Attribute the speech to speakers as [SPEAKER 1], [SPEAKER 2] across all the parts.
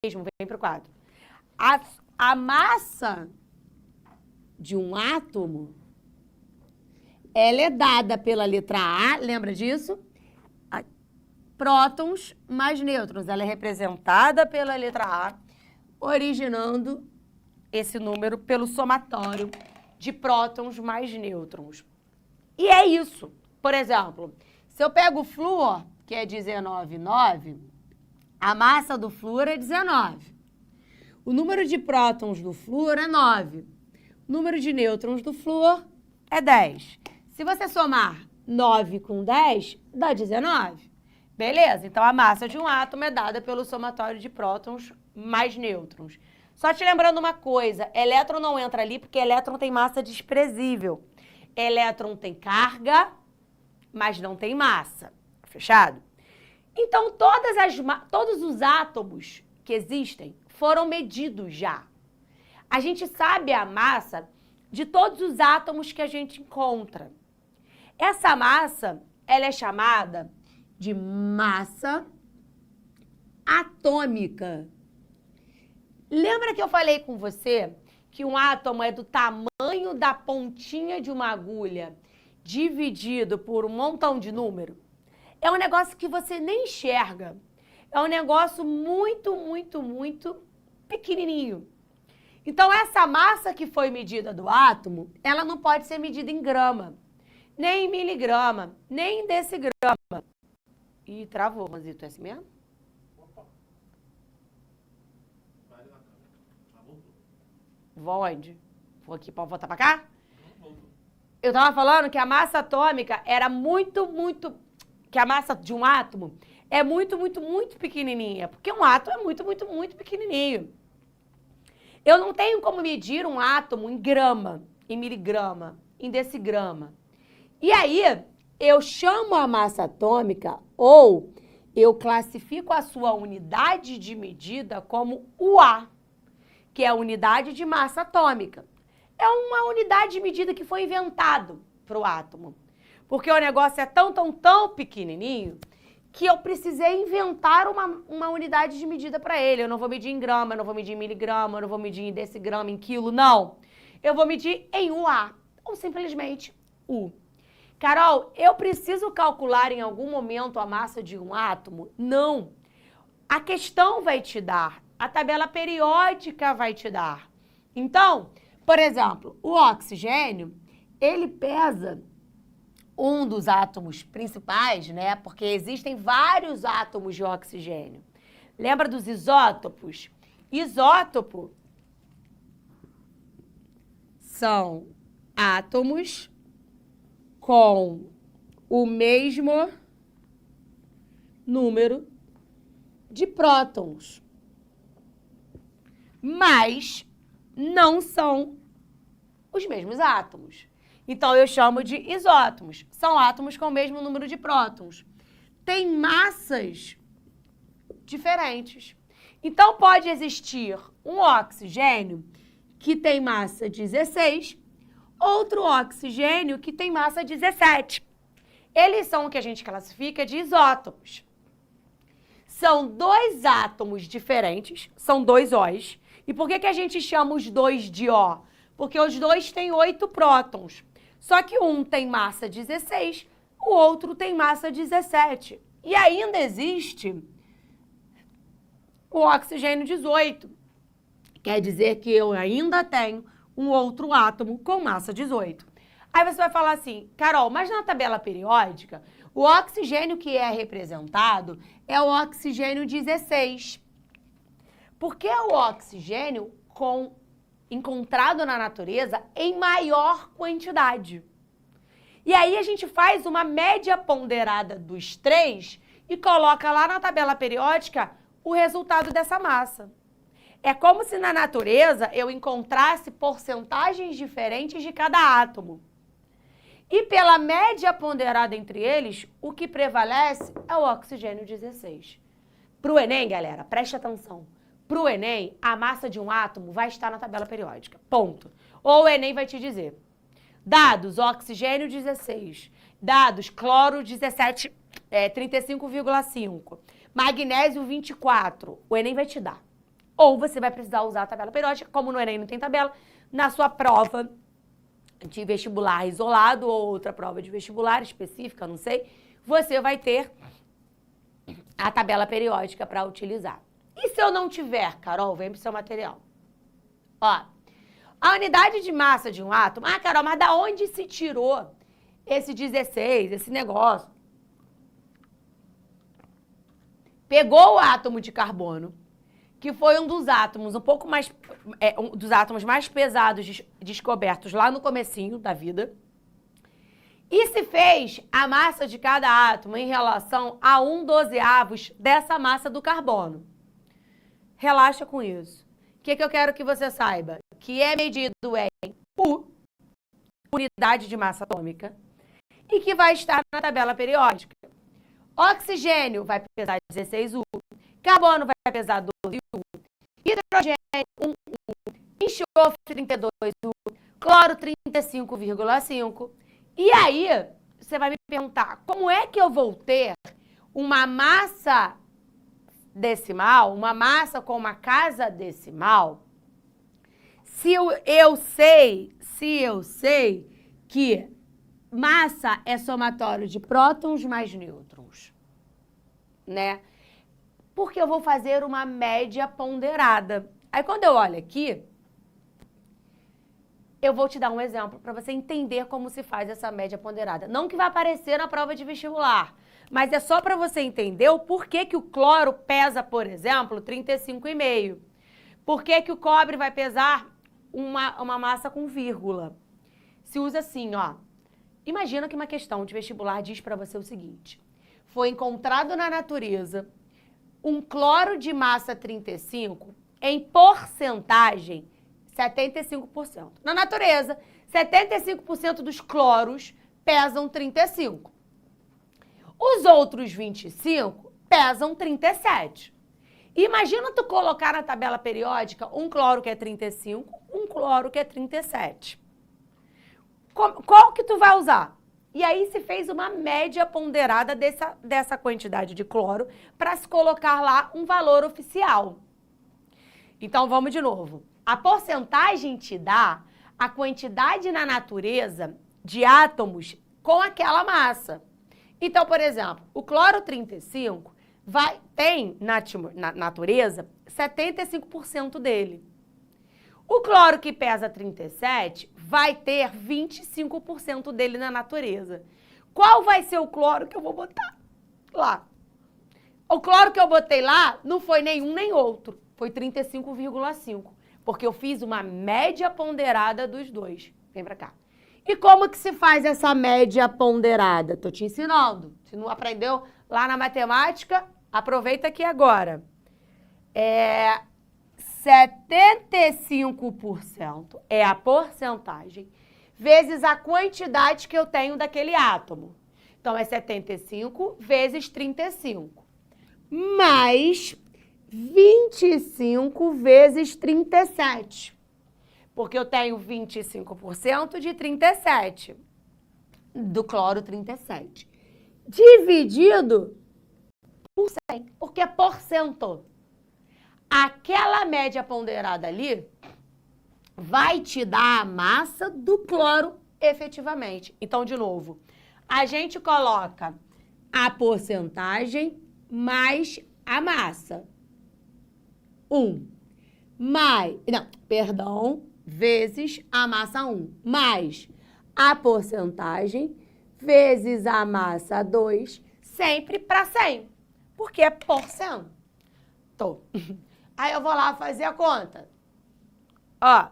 [SPEAKER 1] mesmo, vem para o quadro. A massa de um átomo, ela é dada pela letra A, lembra disso? Prótons mais nêutrons. Ela é representada pela letra A, originando esse número pelo somatório de prótons mais nêutrons. E é isso. Por exemplo, se eu pego o flúor, que é 19,9, a massa do flúor é 19. O número de prótons do flúor é 9. O número de nêutrons do flúor é 10. Se você somar 9 com 10, dá 19. Beleza? Então, a massa de um átomo é dada pelo somatório de prótons mais nêutrons. Só te lembrando uma coisa, elétron não entra ali porque elétron tem massa desprezível. Elétron tem carga, mas não tem massa. Fechado? Então, todos os átomos que existem foram medidos já. A gente sabe a massa de todos os átomos que a gente encontra. Essa massa, ela é chamada de massa atômica. Lembra que eu falei com você que um átomo é do tamanho da pontinha de uma agulha dividido por um montão de número? É um negócio que você nem enxerga. É um negócio muito, muito, muito pequenininho. Então, essa massa que foi medida do átomo, ela não pode ser medida em grama, nem em miligrama, nem em decigrama. Ih, travou, Ronzito, é assim mesmo?
[SPEAKER 2] Opa. Vai lá, cara. Voltou.
[SPEAKER 1] Vou onde? Vou aqui para voltar para cá?
[SPEAKER 2] Voltou.
[SPEAKER 1] Eu tava falando que a massa atômica era que a massa de um átomo é muito, muito, muito pequenininha. Porque um átomo é muito, muito, muito pequenininho. Eu não tenho como medir um átomo em grama, em miligrama, em decigrama. E aí, eu chamo a massa atômica ou eu classifico a sua unidade de medida como UA, que é a unidade de massa atômica. É uma unidade de medida que foi inventado para o átomo. Porque o negócio é tão, tão, tão pequenininho que eu precisei inventar uma unidade de medida para ele. Eu não vou medir em grama, eu não vou medir em miligrama, eu não vou medir em decigrama, em quilo, não. Eu vou medir em UA, ou simplesmente U. Carol, eu preciso calcular em algum momento a massa de um átomo? Não. A questão vai te dar, a tabela periódica vai te dar. Então, por exemplo, o oxigênio, ele pesa um dos átomos principais, né? Porque existem vários átomos de oxigênio. Lembra dos isótopos? Isótopo são átomos com o mesmo número de prótons, mas não são os mesmos átomos. Então, eu chamo de isótomos. São átomos com o mesmo número de prótons. Tem massas diferentes. Então, pode existir um oxigênio que tem massa 16, outro oxigênio que tem massa 17. Eles são o que a gente classifica de isótopos. São dois átomos diferentes, são dois Os. E por que a gente chama os dois de O? Porque os dois têm 8 prótons. Só que um tem massa 16, o outro tem massa 17. E ainda existe o oxigênio 18. Quer dizer que eu ainda tenho um outro átomo com massa 18. Aí você vai falar assim, Carol, mas na tabela periódica, o oxigênio que é representado é o oxigênio 16. Porque é o oxigênio encontrado na natureza em maior quantidade. E aí a gente faz uma média ponderada dos três e coloca lá na tabela periódica o resultado dessa massa. É como se na natureza eu encontrasse porcentagens diferentes de cada átomo. E pela média ponderada entre eles, o que prevalece é o oxigênio 16. Para o Enem, galera, preste atenção. Para o Enem, a massa de um átomo vai estar na tabela periódica. Ponto. Ou o Enem vai te dizer, dados oxigênio 16, dados cloro 17, 35,5, magnésio 24. O Enem vai te dar. ou você vai precisar usar a tabela periódica, como no Enem não tem tabela, na sua prova de vestibular isolado ou outra prova de vestibular específica, não sei, você vai ter a tabela periódica para utilizar. E se eu não tiver, Carol, vem pro seu material. Ó, a unidade de massa de um átomo... Ah, Carol, mas da onde se tirou esse 16, esse negócio? Pegou o átomo de carbono, que foi um dos átomos um dos átomos mais pesados descobertos lá no comecinho da vida, e se fez a massa de cada átomo em relação a 1/12 dessa massa do carbono. Relaxa com isso. O que eu quero que você saiba? Que é medido em U, unidade de massa atômica, e que vai estar na tabela periódica. Oxigênio vai pesar 16U, carbono vai pesar 12U, hidrogênio 1U, enxofre 32U, cloro 35,5. E aí, você vai me perguntar, como é que eu vou ter uma massa decimal, uma massa com uma casa decimal, se eu sei que massa é somatório de prótons mais nêutrons, né? Porque eu vou fazer uma média ponderada. Aí, quando eu olho aqui, eu vou te dar um exemplo para você entender como se faz essa média ponderada. Não que vai aparecer na prova de vestibular, mas é só para você entender o porquê que o cloro pesa, por exemplo, 35,5. Por que o cobre vai pesar uma massa com vírgula? Se usa assim, ó. Imagina que uma questão de vestibular diz para você o seguinte: foi encontrado na natureza um cloro de massa 35 em porcentagem 75%. Na natureza, 75% dos cloros pesam 35. Os outros 25 pesam 37. Imagina tu colocar na tabela periódica um cloro que é 35, um cloro que é 37. Qual que tu vai usar? E aí se fez uma média ponderada dessa quantidade de cloro para se colocar lá um valor oficial. Então vamos de novo. A porcentagem te dá a quantidade na natureza de átomos com aquela massa. Então, por exemplo, o cloro 35 tem na natureza 75% dele. O cloro que pesa 37 vai ter 25% dele na natureza. Qual vai ser o cloro que eu vou botar lá? O cloro que eu botei lá não foi nenhum nem outro, foi 35,5. Porque eu fiz uma média ponderada dos dois. Vem pra cá. E como que se faz essa média ponderada? Tô te ensinando. Se não aprendeu lá na matemática, aproveita aqui agora. 75% é a porcentagem vezes a quantidade que eu tenho daquele átomo. Então, é 75 vezes 35. Mais 25 vezes 37. Porque eu tenho 25% de 37. Do cloro 37. Dividido por 100. Porque é porcento. Aquela média ponderada ali vai te dar a massa do cloro efetivamente. Então, de novo, a gente coloca a porcentagem mais a massa. Vezes a massa 1, mais a porcentagem, vezes a massa 2, sempre para 100, porque é porcento. Aí eu vou lá fazer a conta. Ó,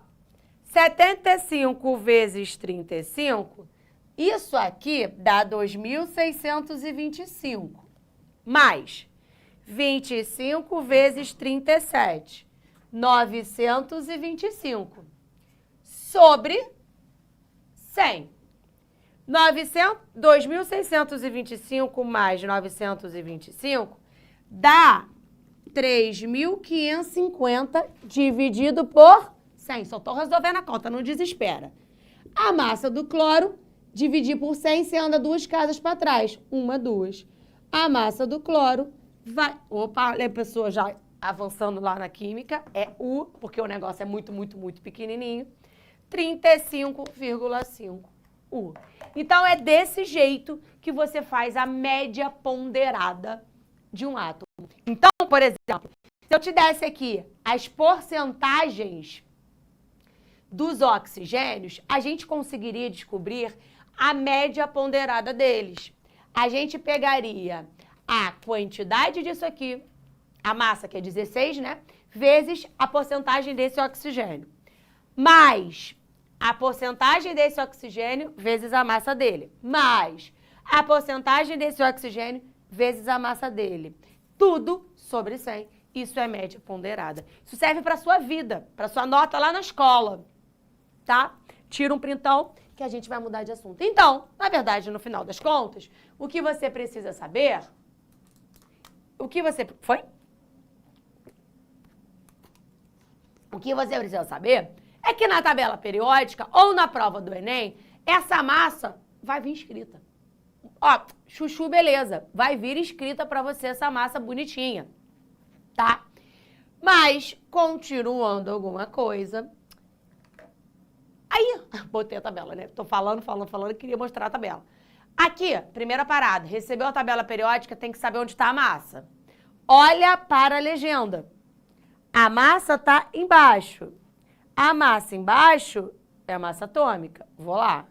[SPEAKER 1] 75 vezes 35, isso aqui dá 2.625, mais 25 vezes 37, 925, sobre 100. 2.625 mais 925 dá 3.550 dividido por 100. Só estou resolvendo a conta, não desespera. A massa do cloro, dividir por 100, você anda 2 casas para trás. 1, 2. A massa do cloro vai... Opa, a pessoa já avançando lá na química, é U, porque o negócio é muito, muito, muito pequenininho, 35,5 U. Então, é desse jeito que você faz a média ponderada de um átomo. Então, por exemplo, se eu te desse aqui as porcentagens dos oxigênios, a gente conseguiria descobrir a média ponderada deles. A gente pegaria a quantidade disso aqui, a massa, que é 16, né? Vezes a porcentagem desse oxigênio. Mais a porcentagem desse oxigênio vezes a massa dele. Mais a porcentagem desse oxigênio vezes a massa dele. Tudo sobre 100. Isso é média ponderada. Isso serve para a sua vida, para sua nota lá na escola, tá? Tira um printão que a gente vai mudar de assunto. Então, na verdade, no final das contas, o que você precisa saber... O que você precisa saber é que na tabela periódica ou na prova do Enem, essa massa vai vir escrita. Ó, chuchu, beleza. Vai vir escrita para você essa massa bonitinha, tá? Mas, continuando alguma coisa... Aí, botei a tabela, né? Tô falando, queria mostrar a tabela. Aqui, primeira parada, recebeu a tabela periódica, tem que saber onde está a massa. Olha para a legenda. A massa está embaixo. A massa embaixo é a massa atômica. Vou lá.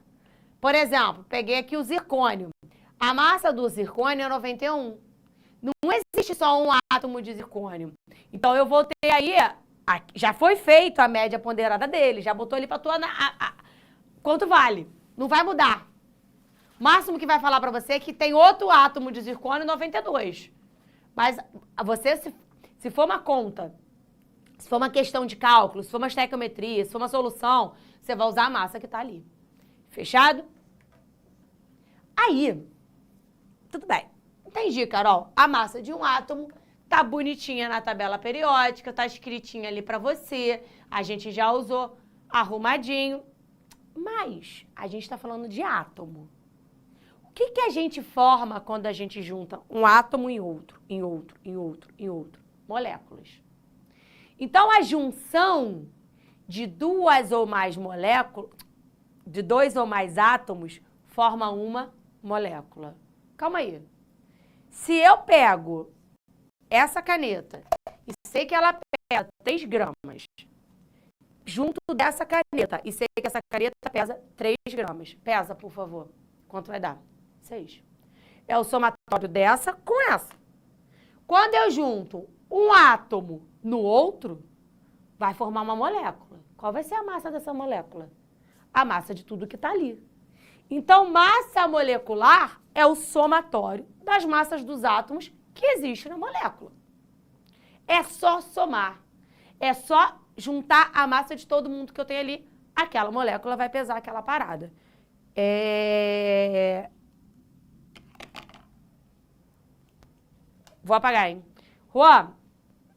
[SPEAKER 1] Por exemplo, peguei aqui o zircônio. A massa do zircônio é 91. Não existe só um átomo de zircônio. Então, eu voltei aí... Já foi feita a média ponderada dele, já botou ali para tua... Quanto vale? Não vai mudar. O máximo que vai falar para você é que tem outro átomo de zircônio 92. Mas você, se for uma conta, se for uma questão de cálculo, se for uma estequiometria, se for uma solução, você vai usar a massa que está ali. Fechado? Aí, tudo bem. Entendi, Carol. A massa de um átomo... Tá bonitinha na tabela periódica, tá escritinha ali para você. A gente já usou arrumadinho. Mas a gente tá falando de átomo. O que que a gente forma quando a gente junta um átomo em outro, em outro, em outro, em outro? Moléculas. Então, a junção de duas ou mais moléculas, de dois ou mais átomos, forma uma molécula. Calma aí. Se eu pego essa caneta e sei que ela pesa 3 gramas, junto dessa caneta, e sei que essa caneta pesa 3 gramas. Pesa, por favor. Quanto vai dar? 6. É o somatório dessa com essa. Quando eu junto um átomo no outro, vai formar uma molécula. Qual vai ser a massa dessa molécula? A massa de tudo que está ali. Então, massa molecular é o somatório das massas dos átomos que existe na molécula. É só somar. É só juntar a massa de todo mundo que eu tenho ali. Aquela molécula vai pesar aquela parada. Vou apagar, hein? Juan,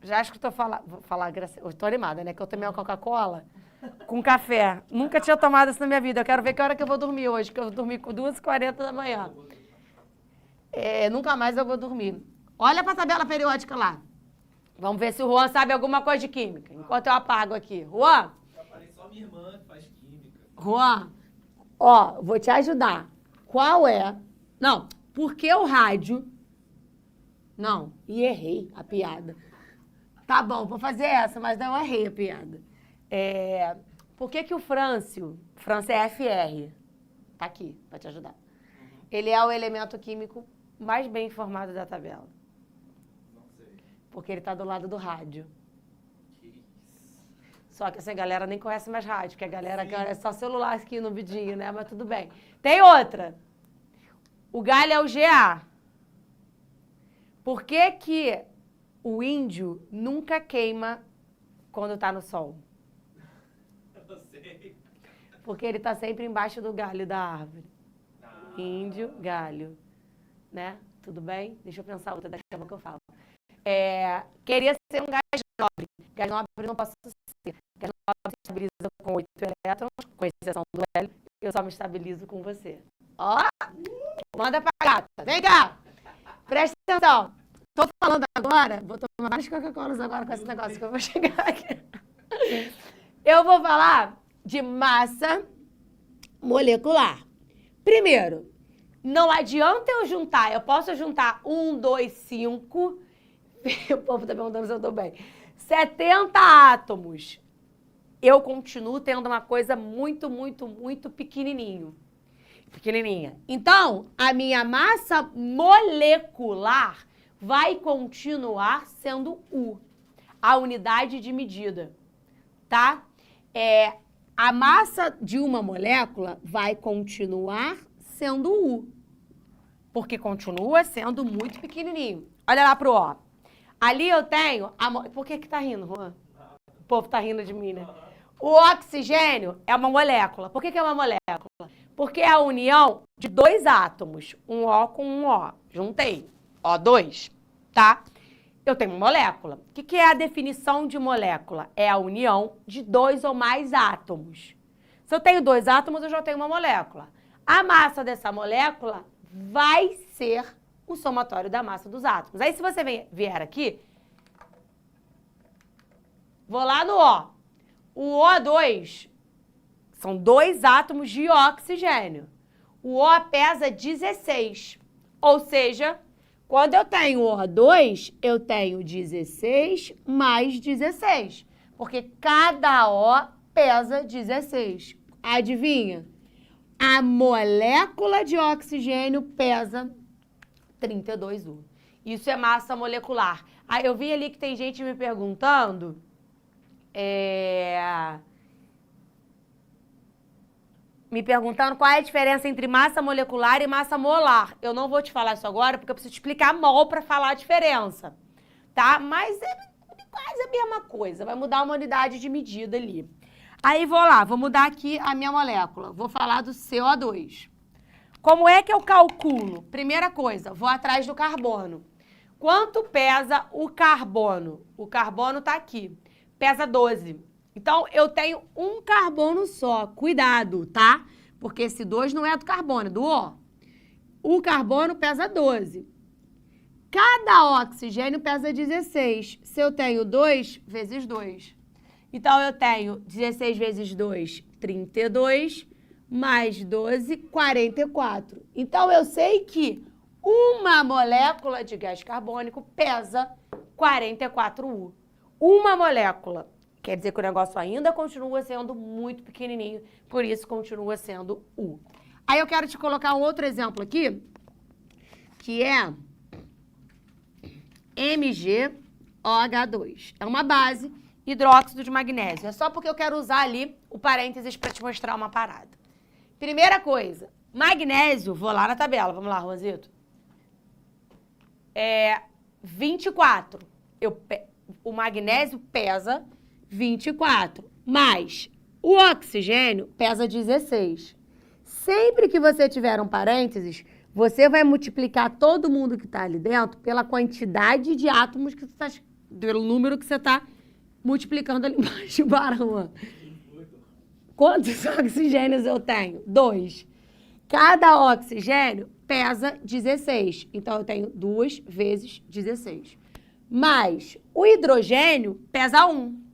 [SPEAKER 1] já acho que eu vou falar, eu tô animada, né? Que eu tomei uma Coca-Cola com café. Nunca tinha tomado isso na minha vida. Eu quero ver que hora que eu vou dormir hoje, que eu vou dormir com 2h40 da manhã. Nunca mais eu vou dormir. Olha para a tabela periódica lá. Vamos ver se o Juan sabe alguma coisa de química. Enquanto eu apago aqui. Juan?
[SPEAKER 2] Eu falei só minha irmã que faz química.
[SPEAKER 1] Juan, ó, vou te ajudar. Qual é... Não, por que o rádio... Não, e errei a piada. Tá bom, vou fazer essa, mas não errei a piada. Por que o frâncio é FR? Tá aqui, para te ajudar. Ele é o elemento químico mais bem informado da tabela.
[SPEAKER 2] Não sei.
[SPEAKER 1] Porque ele tá do lado do rádio.
[SPEAKER 2] Que isso.
[SPEAKER 1] Só que essa galera nem conhece mais rádio, porque a galera é só celular aqui no vidinho, né? Mas tudo bem. Tem outra. O galho é o Ga. Por que que o índio nunca queima quando tá no sol?
[SPEAKER 2] Eu não sei.
[SPEAKER 1] Porque ele tá sempre embaixo do galho da árvore.
[SPEAKER 2] Ah.
[SPEAKER 1] Índio, galho. Né? Tudo bem? Deixa eu pensar outra, daqui a pouco eu falo. Queria ser um gás nobre. Gás nobre não posso ser. Gás nobre se estabiliza com 8 elétrons, com exceção do hélio, eu só me estabilizo com você. Ó! Manda pra gata. Vem cá! Presta atenção. tô falando agora, vou tomar várias Coca-Colas agora com esse negócio que eu vou chegar aqui. Eu vou falar de massa molecular. Primeiro, não adianta eu juntar, eu posso juntar 1, 2, 5, o povo tá perguntando se eu tô bem, 70 átomos. Eu continuo tendo uma coisa muito, muito, muito pequenininha. Então, a minha massa molecular vai continuar sendo U, a unidade de medida, tá? A massa de uma molécula vai continuar sendo U, porque continua sendo muito pequenininho. Olha lá pro O. Ali eu tenho... Por que tá rindo, Juan? O povo tá rindo de mim, né? O oxigênio é uma molécula. Por que é uma molécula? Porque é a união de dois átomos, um O com um O. Juntei. O2, tá? Eu tenho uma molécula. O que é a definição de molécula? É a união de dois ou mais átomos. Se eu tenho dois átomos, eu já tenho uma molécula. A massa dessa molécula vai ser o somatório da massa dos átomos. Aí, se você vier aqui, vou lá no O. O O2 são dois átomos de oxigênio. O O pesa 16. Ou seja, quando eu tenho O2, eu tenho 16 mais 16. Porque cada O pesa 16. Adivinha? A molécula de oxigênio pesa 32U. Isso é massa molecular. Aí eu vi ali que tem gente me perguntando... Me perguntando qual é a diferença entre massa molecular e massa molar. Eu não vou te falar isso agora, porque eu preciso te explicar mol para falar a diferença, tá? Mas é quase a mesma coisa, vai mudar uma unidade de medida ali. Aí vou lá, vou mudar aqui a minha molécula, vou falar do CO2. Como é que eu calculo? Primeira coisa, vou atrás do carbono. Quanto pesa o carbono? O carbono tá aqui, pesa 12. Então, eu tenho um carbono só. Cuidado, tá? Porque esse 2 não é do carbono, é do O. O carbono pesa 12. Cada oxigênio pesa 16. Se eu tenho 2 vezes 2. Então, eu tenho 16 vezes 2, 32, mais 12, 44. Então, eu sei que uma molécula de gás carbônico pesa 44U. Uma molécula. Quer dizer que o negócio ainda continua sendo muito pequenininho, por isso continua sendo U. Aí eu quero te colocar um outro exemplo aqui, que é MgOH2. É uma base, hidróxido de magnésio. É só porque eu quero usar ali o parênteses para te mostrar uma parada. Primeira coisa, magnésio, vou lá na tabela, vamos lá, Rosito. 24. O magnésio pesa 24, mas o oxigênio pesa 16. Sempre que você tiver um parênteses, você vai multiplicar todo mundo que está ali dentro pela quantidade de átomos que você está, pelo número que você está multiplicando ali embaixo, Barão. Quantos oxigênios eu tenho? 2. Cada oxigênio pesa 16. Então, eu tenho 2 vezes 16. Mas o hidrogênio pesa 1.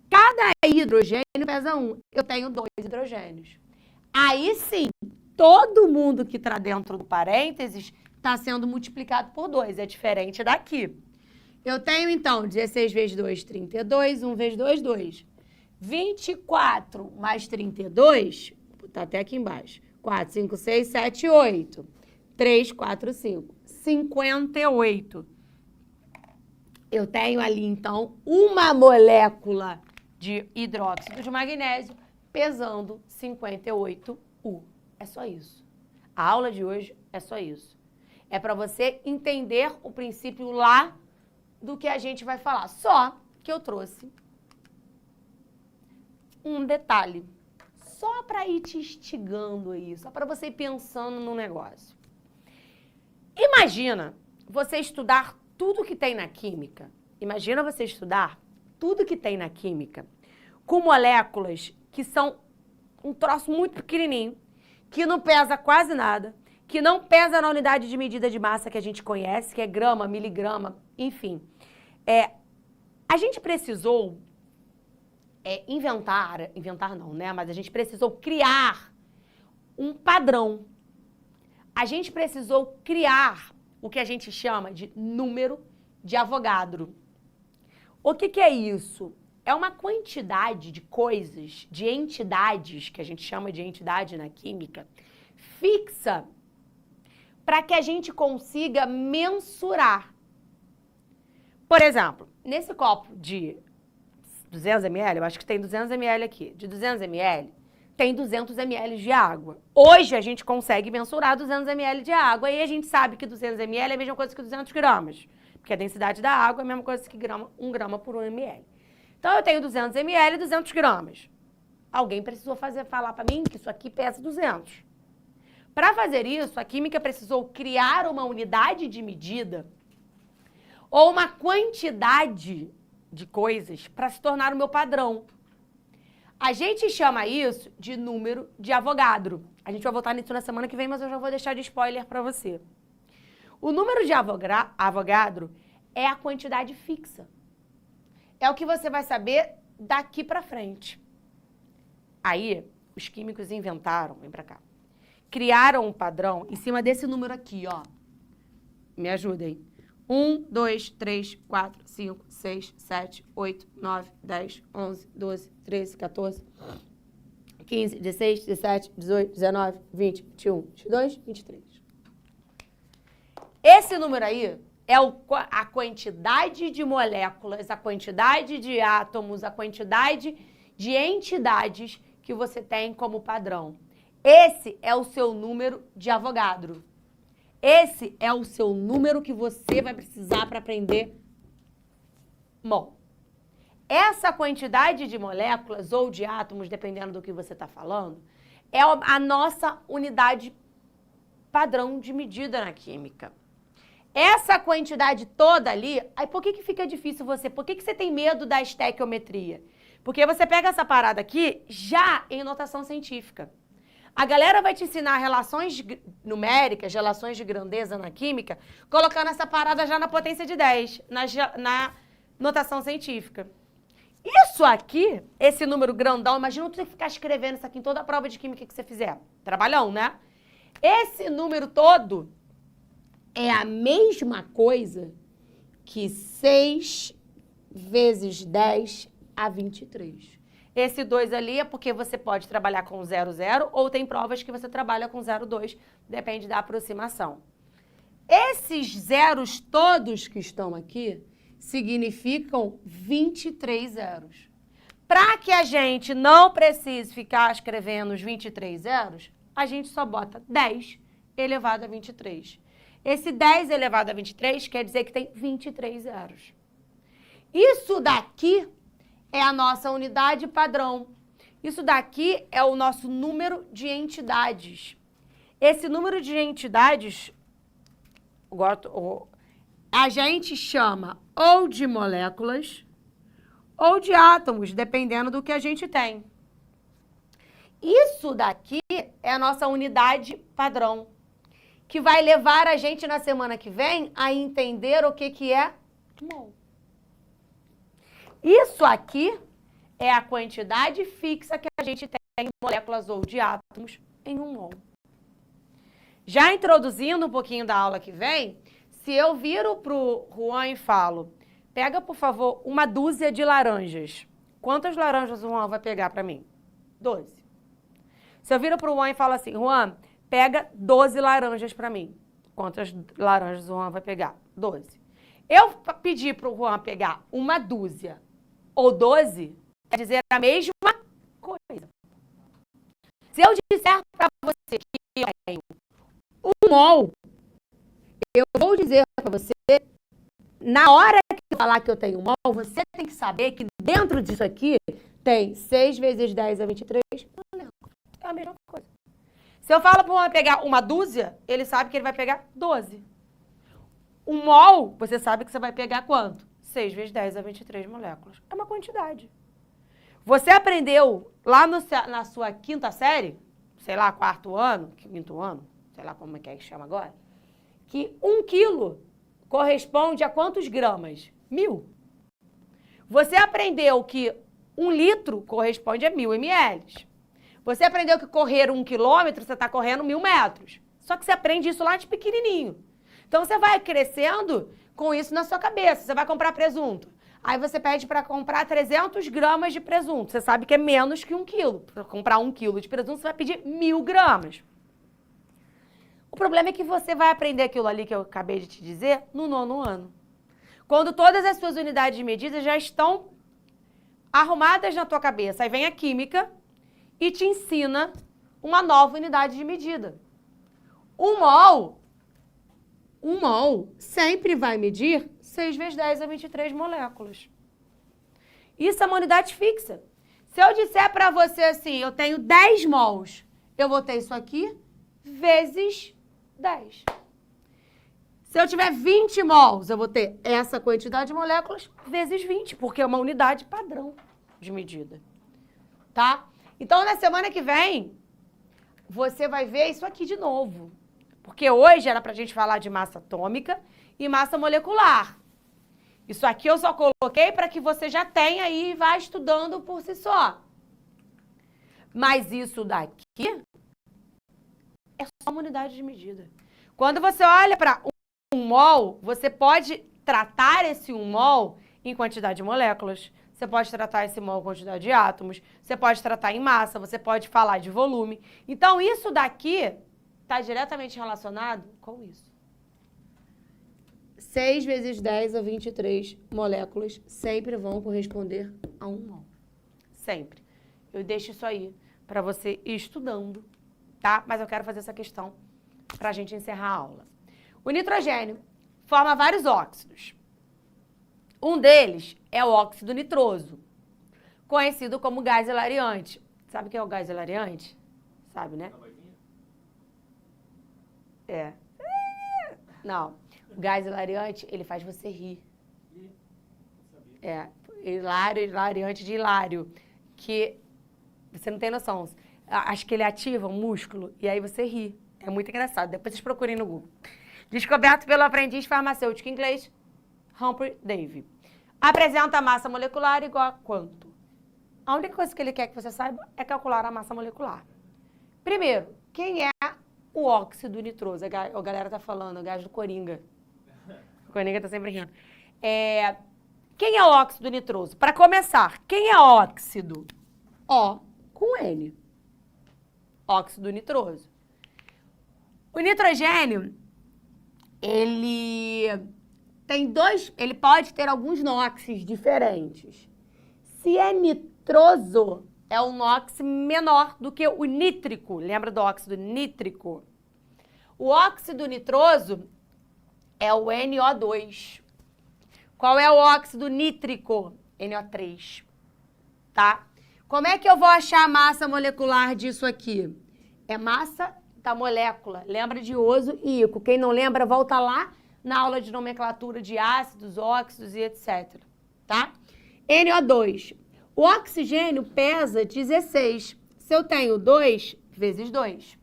[SPEAKER 1] Cada hidrogênio pesa 1. Eu tenho 2 hidrogênios. Aí sim, todo mundo que está dentro do parênteses está sendo multiplicado por 2. É diferente daqui. Eu tenho, então, 16 vezes 2, 32. 1 vezes 2, 2. 24 mais 32, vou botar até aqui embaixo. 4, 5, 6, 7, 8. 3, 4, 5. 58. Eu tenho ali, então, uma molécula de hidróxido de magnésio pesando 58U. É só isso. A aula de hoje é só isso. É para você entender o princípio lá do que a gente vai falar. Só que eu trouxe um detalhe. Só para ir te instigando aí, só para você ir pensando no negócio. Imagina você estudar tudo que tem na química. Imagina você estudar tudo que tem na química com moléculas que são um troço muito pequenininho, que não pesa quase nada, que não pesa na unidade de medida de massa que a gente conhece, que é grama, miligrama, enfim. A gente precisou inventar não, né? Mas a gente precisou criar um padrão. A gente precisou criar o que a gente chama de número de Avogadro. O que é isso? É uma quantidade de coisas, de entidades, que a gente chama de entidade na química, fixa, para que a gente consiga mensurar. Por exemplo, nesse copo de 200 ml, eu acho que tem 200 ml aqui, de 200 ml, tem 200 ml de água. Hoje a gente consegue mensurar 200 ml de água e a gente sabe que 200 ml é a mesma coisa que 200 gramas, porque a densidade da água é a mesma coisa que 1 grama por 1 ml. Então eu tenho 200 ml e 200 gramas. Alguém precisou falar para mim que isso aqui pesa 200. Para fazer isso, a química precisou criar uma unidade de medida ou uma quantidade de coisas para se tornar o meu padrão. A gente chama isso de número de Avogadro. A gente vai voltar nisso na semana que vem, mas eu já vou deixar de spoiler para você. O número de Avogadro é a quantidade fixa. É o que você vai saber daqui para frente. Aí, os químicos inventaram, vem para cá, criaram um padrão em cima desse número aqui, ó. Me ajudem. 1, 2, 3, 4, 5, 6, 7, 8, 9, 10, 11, 12, 13, 14, 15, 16, 17, 18, 19, 20, 21, 22, 23. Esse número aí é a quantidade de moléculas, a quantidade de átomos, a quantidade de entidades que você tem como padrão. Esse é o seu número de Avogadro. Esse é o seu número que você vai precisar para aprender mol. Essa quantidade de moléculas ou de átomos, dependendo do que você está falando, é a nossa unidade padrão de medida na química. Essa quantidade toda ali, aí por que fica difícil você? Por que você tem medo da estequiometria? Porque você pega essa parada aqui já em notação científica. A galera vai te ensinar relações numéricas, relações de grandeza na química, colocando essa parada já na potência de 10, na notação científica. Isso aqui, esse número grandão, imagina você ficar escrevendo isso aqui em toda a prova de química que você fizer. Trabalhão, né? Esse número todo é a mesma coisa que 6 vezes 10 a 23. Esse 2 ali é porque você pode trabalhar com 0,0 ou tem provas que você trabalha com 0,2, depende da aproximação. Esses zeros todos que estão aqui significam 23 zeros. Para que a gente não precise ficar escrevendo os 23 zeros, a gente só bota 10 elevado a 23. Esse 10 elevado a 23 quer dizer que tem 23 zeros. Isso daqui é a nossa unidade padrão. Isso daqui é o nosso número de entidades. Esse número de entidades, a gente chama ou de moléculas ou de átomos, dependendo do que a gente tem. Isso daqui é a nossa unidade padrão, que vai levar a gente na semana que vem a entender o que é mol. Isso aqui é a quantidade fixa que a gente tem em moléculas ou de átomos em 1 mol. Já introduzindo um pouquinho da aula que vem, se eu viro para o Juan e falo, pega, por favor, uma dúzia de laranjas. Quantas laranjas o Juan vai pegar para mim? 12. Se eu viro para o Juan e falo assim, Juan, pega 12 laranjas para mim. Quantas laranjas o Juan vai pegar? 12. Eu pedir para o Juan pegar uma dúzia ou 12, quer dizer a mesma coisa. Se eu disser para você que eu tenho 1 mol, eu vou dizer para você, na hora que eu falar que eu tenho 1 mol, você tem que saber que dentro disso aqui tem 6 vezes 10 a 23 moléculas. É a mesma coisa. Se eu falo para o Juan pegar uma dúzia, ele sabe que ele vai pegar 12. 1 mol, você sabe que você vai pegar quanto? 6 vezes 10 a 23 moléculas. É uma quantidade. Você aprendeu lá na sua 5ª série, sei lá, 4º ano, 5º ano, sei lá como é que chama agora, que 1 quilo corresponde a quantos gramas? 1000. Você aprendeu que 1 litro corresponde a 1000 ml. Você aprendeu que correr 1 quilômetro, você está correndo 1000 metros. Só que você aprende isso lá de pequenininho. Então, você vai crescendo com isso na sua cabeça. Você vai comprar presunto. Aí você pede para comprar 300 gramas de presunto. Você sabe que é menos que 1 quilo. Para comprar 1 quilo de presunto, você vai pedir 1000 gramas. O problema é que você vai aprender aquilo ali que eu acabei de te dizer no 9º ano. Quando todas as suas unidades de medida já estão arrumadas na tua cabeça. Aí vem a química e te ensina uma nova unidade de medida. Um mol sempre vai medir 6 vezes 10 a 23 moléculas. Isso é uma unidade fixa. Se eu disser para você assim, eu tenho 10 mols, eu vou ter isso aqui vezes 10. Se eu tiver 20 mols, eu vou ter essa quantidade de moléculas vezes 20, porque é uma unidade padrão de medida. Tá? Então, na semana que vem, você vai ver isso aqui de novo. Porque hoje era pra gente falar de massa atômica e massa molecular. Isso aqui eu só coloquei para que você já tenha aí e vá estudando por si só. Mas isso daqui é só uma unidade de medida. Quando você olha para 1 mol, você pode tratar esse 1 mol em quantidade de moléculas, você pode tratar esse mol em quantidade de átomos, você pode tratar em massa, você pode falar de volume. Então, isso daqui está diretamente relacionado com isso. 6 vezes 10 a 23 moléculas sempre vão corresponder a 1 mol. Sempre. Eu deixo isso aí para você ir estudando, tá? Mas eu quero fazer essa questão para a gente encerrar a aula. O nitrogênio forma vários óxidos. Um deles é o óxido nitroso, conhecido como gás hilariante. Sabe o que é o gás hilariante? Sabe, né? É. Não. O gás hilariante, ele faz você rir. É. Hilariante de hilário. Que você não tem noção. Acho que ele ativa o músculo e aí você ri. É muito engraçado. Depois vocês procurem no Google. Descoberto pelo aprendiz farmacêutico inglês Humphrey Davy. Apresenta a massa molecular igual a quanto? A única coisa que ele quer que você saiba é calcular a massa molecular. Primeiro, quem é o óxido nitroso? A galera tá falando, o gás do Coringa. O Coringa tá sempre rindo. Quem é o óxido nitroso? Para começar, quem é óxido? O com N. Óxido nitroso. O nitrogênio, ele pode ter alguns NOxes diferentes. Se é nitroso, é um NOx menor do que o nítrico. Lembra do óxido nítrico? O óxido nitroso é o NO2. Qual é o óxido nítrico? NO3. Tá? Como é que eu vou achar a massa molecular disso aqui? É massa da molécula. Lembra de oso e ico. Quem não lembra, volta lá na aula de nomenclatura de ácidos, óxidos e etc. Tá? NO2. O oxigênio pesa 16. Se eu tenho 2 vezes 2.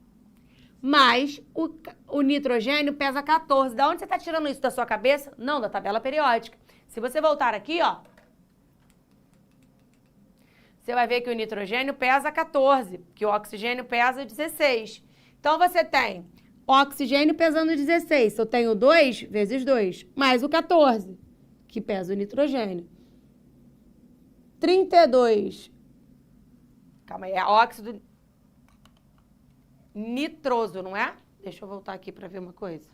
[SPEAKER 1] Mas o nitrogênio pesa 14. Da onde você está tirando isso? Da sua cabeça? Não, da tabela periódica. Se você voltar aqui, ó, você vai ver que o nitrogênio pesa 14, que o oxigênio pesa 16. Então, você tem o oxigênio pesando 16. Eu tenho 2 vezes 2, mais o 14, que pesa o nitrogênio. 32. Calma aí, é óxido nitroso, não é? Deixa eu voltar aqui para ver uma coisa.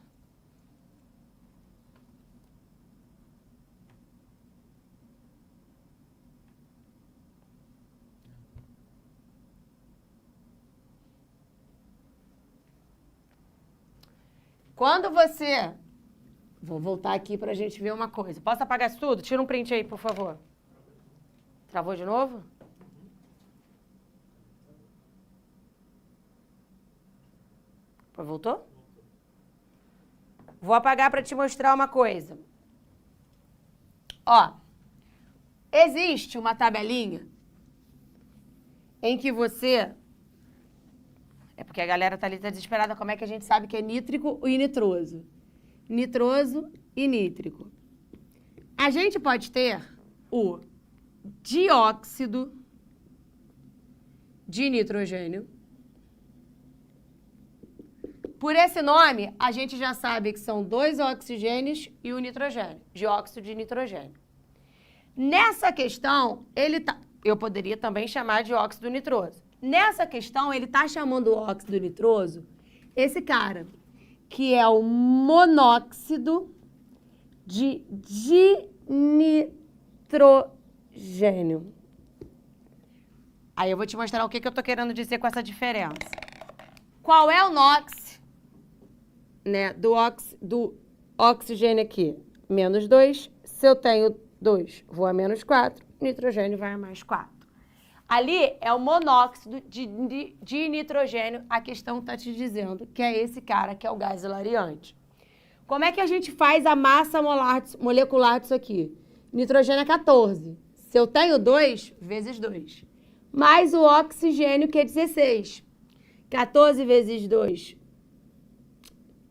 [SPEAKER 1] Quando você... Vou voltar aqui para a gente ver uma coisa. Posso apagar isso tudo? Tira um print aí, por favor. Travou de novo? Voltou? Vou apagar para te mostrar uma coisa. Ó, existe uma tabelinha em que você É porque a galera tá ali, tá desesperada. Como é que a gente sabe que é nítrico e nitroso? Nitroso e nítrico. A gente pode ter o dióxido de nitrogênio. Por esse nome, a gente já sabe que são 2 oxigênios e o nitrogênio, dióxido de nitrogênio. Nessa questão, eu poderia também chamar de óxido nitroso. Nessa questão, ele está chamando o óxido nitroso, esse cara, que é o monóxido de dinitrogênio. Aí eu vou te mostrar o que eu estou querendo dizer com essa diferença. Qual é o NOx, né, do oxigênio aqui? Menos 2. Se eu tenho 2, vou a menos 4. Nitrogênio vai a mais 4. Ali é o monóxido de nitrogênio. A questão está te dizendo que é esse cara que é o gás hilariante. Como é que a gente faz a massa molecular disso aqui? Nitrogênio é 14. Se eu tenho 2, vezes 2. Mais o oxigênio, que é 16. 14 vezes 2,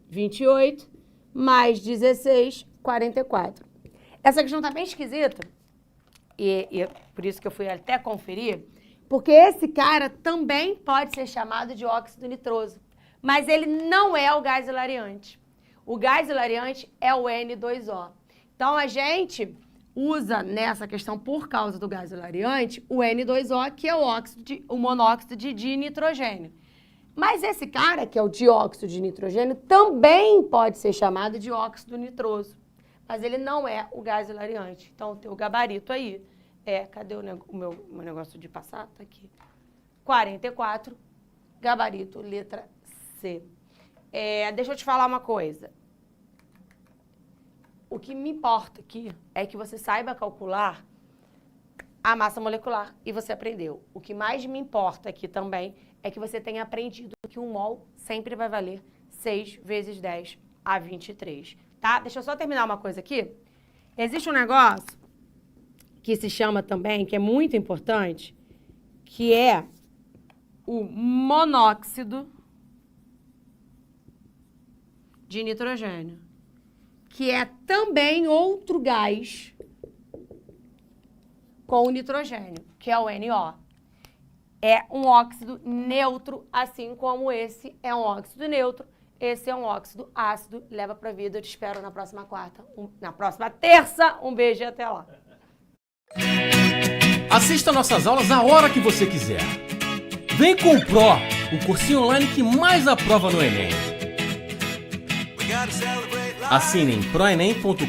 [SPEAKER 1] 28. Mais 16, 44. Essa questão está bem esquisita. E por isso que eu fui até conferir. Porque esse cara também pode ser chamado de óxido nitroso. Mas ele não é o gás hilariante. O gás hilariante é o N2O. Então, a gente usa nessa questão, por causa do gás hilariante, o N2O, que é o monóxido de dinitrogênio. Mas esse cara, que é o dióxido de nitrogênio, também pode ser chamado de óxido nitroso. Mas ele não é o gás hilariante. Então, o teu gabarito aí cadê o meu negócio de passar? Tá aqui. 44, gabarito, letra C. Deixa eu te falar uma coisa. O que me importa aqui é que você saiba calcular a massa molecular e você aprendeu. O que mais me importa aqui também é que você tenha aprendido que 1 mol sempre vai valer 6 vezes 10 a 23. Tá? Deixa eu só terminar uma coisa aqui. Existe um negócio que se chama também, que é muito importante, que é o monóxido de nitrogênio, que é também outro gás com o nitrogênio, que é o NO. É um óxido neutro, assim como esse é um óxido neutro. Esse é um óxido ácido. Leva pra vida. Eu te espero na próxima na próxima terça. Um beijo e até lá.
[SPEAKER 3] Assista nossas aulas a hora que você quiser. Vem com o Pro, o cursinho online que mais aprova no Enem. Assine em proenem.com.br.